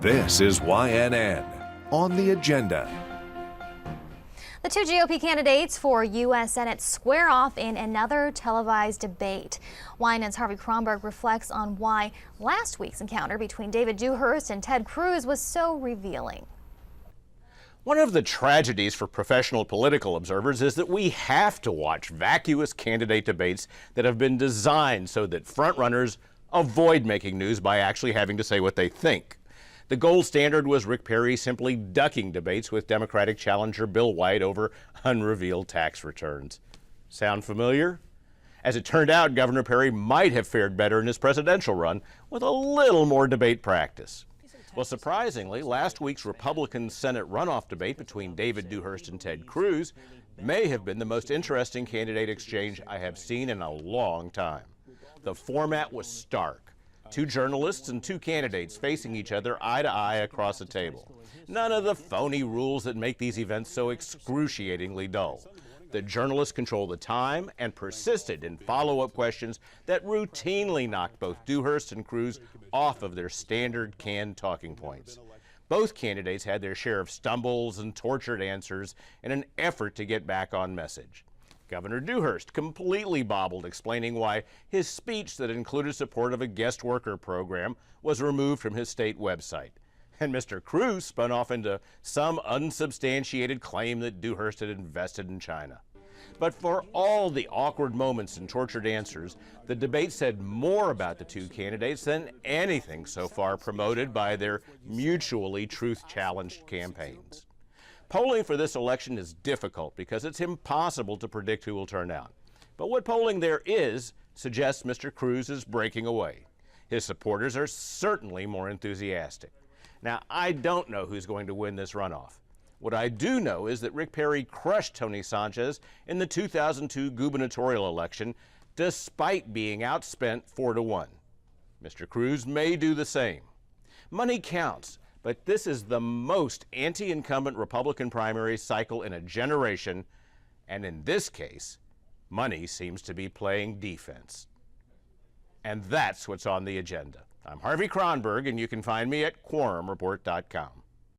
This is YNN on the agenda. The two GOP candidates for U.S. Senate square off in another televised debate. YNN's Harvey Kronberg reflects on why last week's encounter between David Dewhurst and Ted Cruz was so revealing. One of the tragedies for professional political observers is that we have to watch vacuous candidate debates that have been designed so that frontrunners avoid making news by actually having to say what they think. The gold standard was Rick Perry simply ducking debates with Democratic challenger Bill White over unrevealed tax returns. Sound familiar? As it turned out, Governor Perry might have fared better in his presidential run with a little more debate practice. Well, surprisingly, last week's Republican Senate runoff debate between David Dewhurst and Ted Cruz may have been the most interesting candidate exchange I have seen in a long time. The format was stark. Two journalists and two candidates facing each other eye to eye across a table. None of the phony rules that make these events so excruciatingly dull. The journalists controlled the time and persisted in follow-up questions that routinely knocked both Dewhurst and Cruz off of their standard canned talking points. Both candidates had their share of stumbles and tortured answers in an effort to get back on message. Governor Dewhurst completely bobbled explaining why his speech that included support of a guest worker program was removed from his state website. And Mr. Cruz spun off into some unsubstantiated claim that Dewhurst had invested in China. But for all the awkward moments and tortured answers, the debate said more about the two candidates than anything so far promoted by their mutually truth-challenged campaigns. Polling for this election is difficult because it's impossible to predict who will turn out. But what polling there is suggests Mr. Cruz is breaking away. His supporters are certainly more enthusiastic. Now, I don't know who's going to win this runoff. What I do know is that Rick Perry crushed Tony Sanchez in the 2002 gubernatorial election, despite being outspent 4-1. Mr. Cruz may do the same. Money counts. But this is the most anti-incumbent Republican primary cycle in a generation, and in this case, money seems to be playing defense. And that's what's on the agenda. I'm Harvey Kronberg, and you can find me at quorumreport.com.